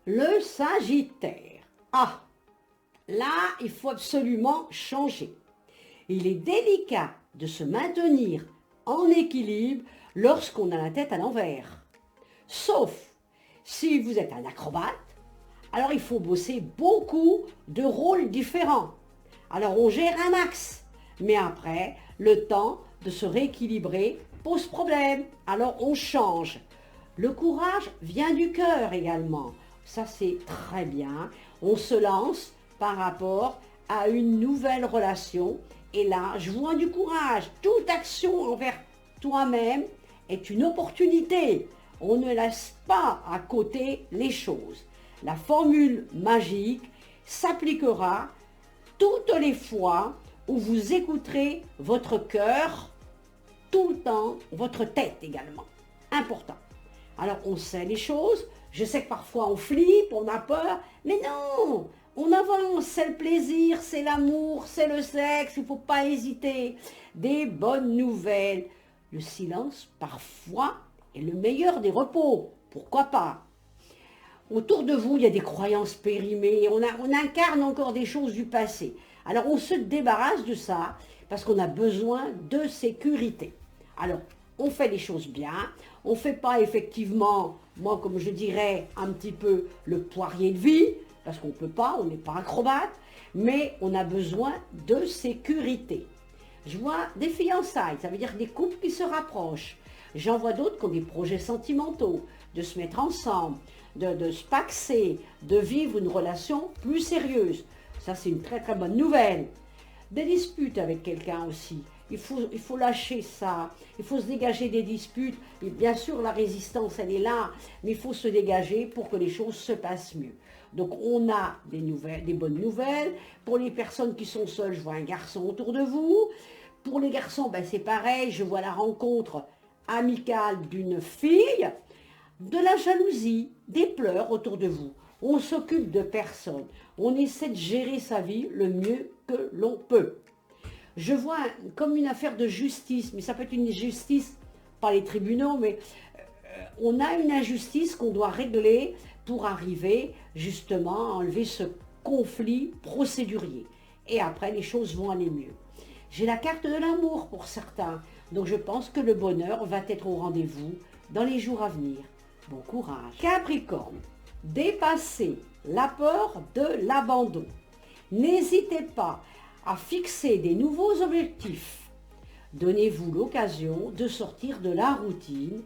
Le Sagittaire. Ah, là, il faut absolument changer. Il est délicat de se maintenir en équilibre lorsqu'on a la tête à l'envers. Sauf si vous êtes un acrobate, alors il faut bosser beaucoup de rôles différents. Alors on gère un max, mais après, le temps de se rééquilibrer pose problème. Alors on change. Le courage vient du cœur également. Ça c'est très bien. On se lance par rapport à une nouvelle relation. Et là, je vois du courage. Toute action envers toi-même est une opportunité. On ne laisse pas à côté les choses. La formule magique s'appliquera toutes les fois où vous écouterez votre cœur, tout le temps, votre tête également. Important. Alors on sait les choses, je sais que parfois on flippe, on a peur, mais non, on avance, c'est le plaisir, c'est l'amour, c'est le sexe, il ne faut pas hésiter. Des bonnes nouvelles. Le silence, parfois, est le meilleur des repos. Pourquoi pas? Autour de vous, il y a des croyances périmées, on incarne encore des choses du passé. Alors on se débarrasse de ça parce qu'on a besoin de sécurité. Alors, on fait les choses bien, on ne fait pas effectivement, moi comme je dirais, un petit peu le poirier de vie, parce qu'on ne peut pas, on n'est pas acrobate, mais on a besoin de sécurité. Je vois des fiançailles, ça veut dire des couples qui se rapprochent. J'en vois d'autres qui ont des projets sentimentaux, de se mettre ensemble, de se paxer, de vivre une relation plus sérieuse. Ça, c'est une très très bonne nouvelle. Des disputes avec quelqu'un aussi. Il faut lâcher ça, il faut se dégager des disputes. Et bien sûr, la résistance, elle est là, mais il faut se dégager pour que les choses se passent mieux. Donc, on a des bonnes nouvelles. Pour les personnes qui sont seules, je vois un garçon autour de vous. Pour les garçons, ben, c'est pareil, je vois la rencontre amicale d'une fille. De la jalousie, des pleurs autour de vous. On s'occupe de personne. On essaie de gérer sa vie le mieux que l'on peut. Je vois comme une affaire de justice, mais ça peut être une justice, pas les tribunaux, mais on a une injustice qu'on doit régler pour arriver justement à enlever ce conflit procédurier. Et après, les choses vont aller mieux. J'ai la carte de l'amour pour certains, donc je pense que le bonheur va être au rendez-vous dans les jours à venir. Bon courage. Capricorne, dépassez la peur de l'abandon. N'hésitez pas à fixer des nouveaux objectifs. Donnez-vous l'occasion de sortir de la routine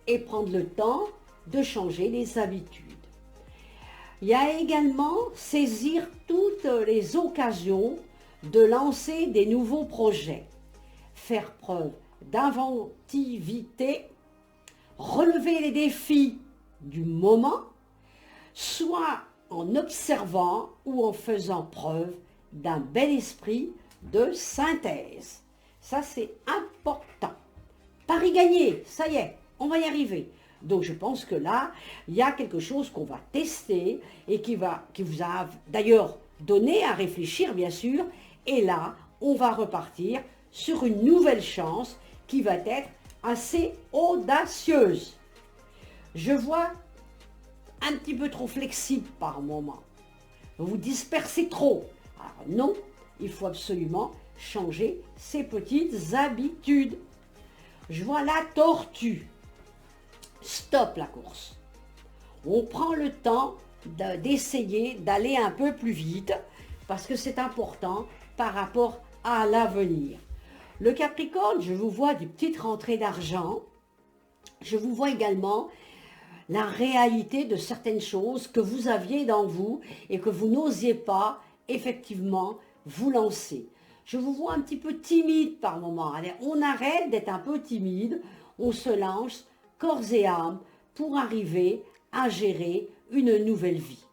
et prendre le temps de changer les habitudes. Il y a également saisir toutes les occasions de lancer des nouveaux projets, faire preuve d'inventivité, relever les défis du moment, soit en observant ou en faisant preuve d'un bel esprit de synthèse. Ça, c'est important. Pari gagné, ça y est, on va y arriver. Donc, je pense que là, il y a quelque chose qu'on va tester et qui vous a d'ailleurs donné à réfléchir, bien sûr. Et là, on va repartir sur une nouvelle chance qui va être assez audacieuse. Je vois un petit peu trop flexible par moment. Vous vous dispersez trop. Alors non, il faut absolument changer ses petites habitudes. Je vois la tortue. Stop la course. On prend le temps d'essayer d'aller un peu plus vite parce que c'est important par rapport à l'avenir. Le Capricorne, je vous vois des petites rentrées d'argent. Je vous vois également la réalité de certaines choses que vous aviez dans vous et que vous n'osiez pas effectivement vous lancer. Je vous vois un petit peu timide par moment. Allez, on arrête d'être un peu timide, on se lance corps et âme pour arriver à gérer une nouvelle vie.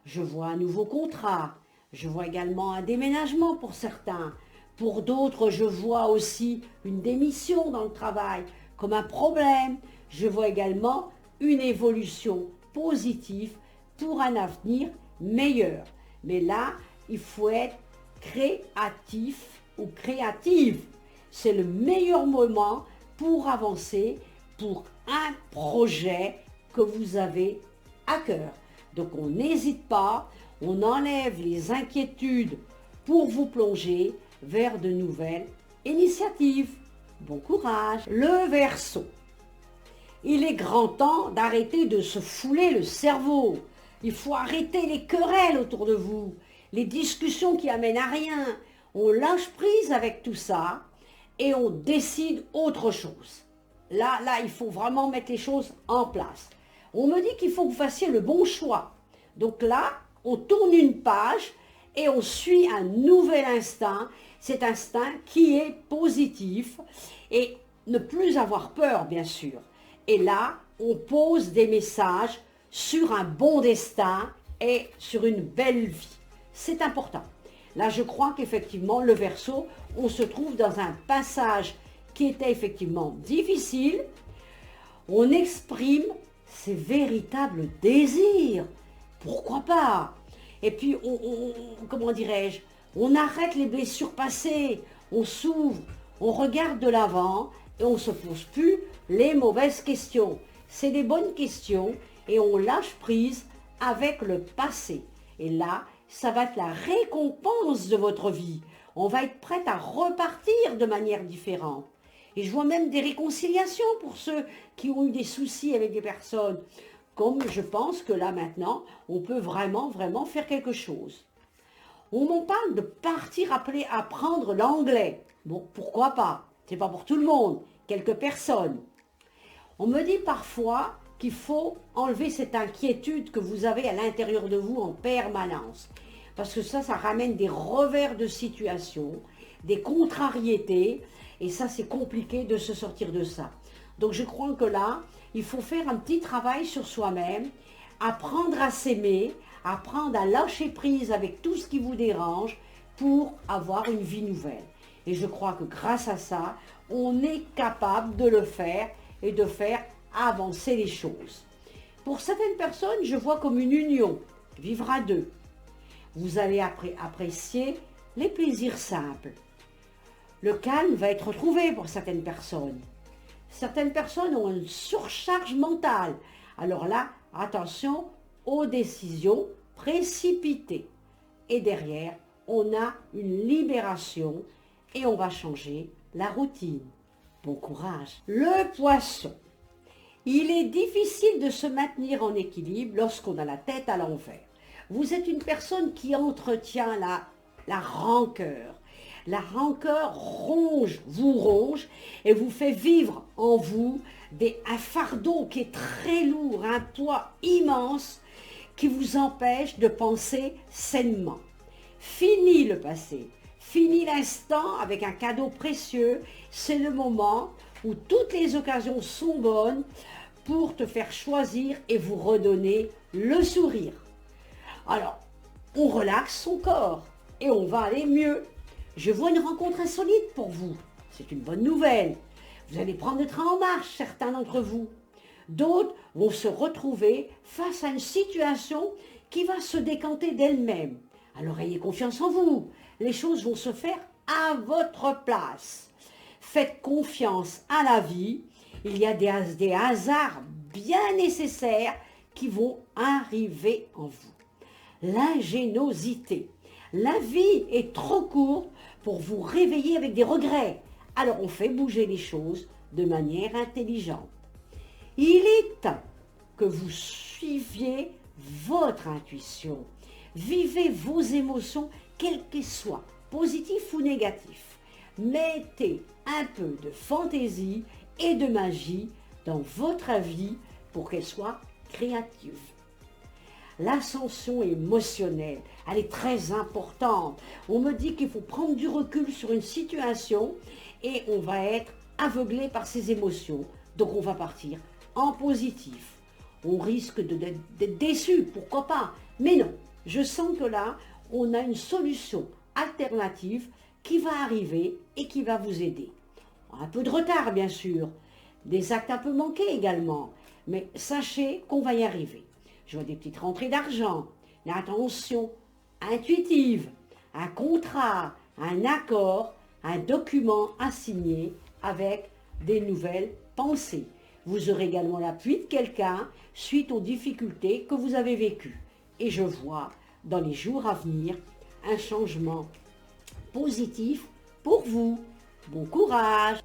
Je vois un nouveau contrat, je vois également un déménagement pour certains. Pour d'autres, je vois aussi une démission dans le travail comme un problème. Je vois également une évolution positive pour un avenir meilleur. Mais là, il faut être créatif ou créative. C'est le meilleur moment pour avancer pour un projet que vous avez à cœur. Donc on n'hésite pas, on enlève les inquiétudes pour vous plonger vers de nouvelles initiatives. Bon courage. Le Verseau. Il est grand temps d'arrêter de se fouler le cerveau. Il faut arrêter les querelles autour de vous, les discussions qui amènent à rien. On lâche prise avec tout ça et on décide autre chose. Là, il faut vraiment mettre les choses en place. On me dit qu'il faut que vous fassiez le bon choix. Donc là, on tourne une page et on suit un nouvel instinct. Cet instinct qui est positif et ne plus avoir peur, bien sûr. Et là, on pose des messages sur un bon destin et sur une belle vie. C'est important. Là, je crois qu'effectivement, le Verseau, on se trouve dans un passage qui était effectivement difficile. On exprime ses véritables désirs. Pourquoi pas? Et puis, comment dirais-je, on arrête les blessures passées, on s'ouvre, on regarde de l'avant et on ne se pose plus les mauvaises questions. C'est des bonnes questions et on lâche prise avec le passé. Et là, ça va être la récompense de votre vie. On va être prête à repartir de manière différente. Et je vois même des réconciliations pour ceux qui ont eu des soucis avec des personnes. Comme je pense que là maintenant, on peut vraiment faire quelque chose. On m'en parle de partir apprendre l'anglais. Bon, pourquoi pas? C'est pas pour tout le monde, quelques personnes. On me dit parfois qu'il faut enlever cette inquiétude que vous avez à l'intérieur de vous en permanence. Parce que ça ramène des revers de situation, des contrariétés, et ça c'est compliqué de se sortir de ça. Donc je crois que là, il faut faire un petit travail sur soi-même, apprendre à s'aimer, apprendre à lâcher prise avec tout ce qui vous dérange pour avoir une vie nouvelle. Et je crois que grâce à ça, on est capable de le faire et de faire avancer les choses. Pour certaines personnes, je vois comme une union, vivre à deux. Vous allez apprécier les plaisirs simples. Le calme va être retrouvé pour certaines personnes. Certaines personnes ont une surcharge mentale. Alors là, attention aux décisions précipitées. Et derrière, on a une libération et on va changer la routine. Bon courage. Le Poisson. Il est difficile de se maintenir en équilibre lorsqu'on a la tête à l'envers. Vous êtes une personne qui entretient la rancœur. La rancœur vous ronge et vous fait vivre en vous un fardeau qui est très lourd, un poids immense qui vous empêche de penser sainement. Fini le passé, fini l'instant avec un cadeau précieux, c'est le moment où toutes les occasions sont bonnes pour te faire choisir et vous redonner le sourire. Alors, on relaxe son corps et on va aller mieux. Je vois une rencontre insolite pour vous. C'est une bonne nouvelle. Vous allez prendre le train en marche, certains d'entre vous. D'autres vont se retrouver face à une situation qui va se décanter d'elle-même. Alors ayez confiance en vous. Les choses vont se faire à votre place. Faites confiance à la vie. Il y a des hasards bien nécessaires qui vont arriver en vous. L'ingéniosité. La vie est trop courte pour vous réveiller avec des regrets. Alors on fait bouger les choses de manière intelligente. Il est temps que vous suiviez votre intuition. Vivez vos émotions, quelles qu'elles soient, positives ou négatives. Mettez un peu de fantaisie et de magie dans votre vie pour qu'elle soit créative. L'ascension émotionnelle, elle est très importante. On me dit qu'il faut prendre du recul sur une situation et on va être aveuglé par ses émotions. Donc on va partir en positif. On risque d'être déçu, pourquoi pas? Mais non, je sens que là, on a une solution alternative qui va arriver et qui va vous aider. Un peu de retard, bien sûr. Des actes un peu manqués également. Mais sachez qu'on va y arriver. Je vois des petites rentrées d'argent, une attention intuitive, un contrat, un accord, un document à signer avec des nouvelles pensées. Vous aurez également l'appui de quelqu'un suite aux difficultés que vous avez vécues. et je vois dans les jours à venir un changement positif pour vous. Bon courage!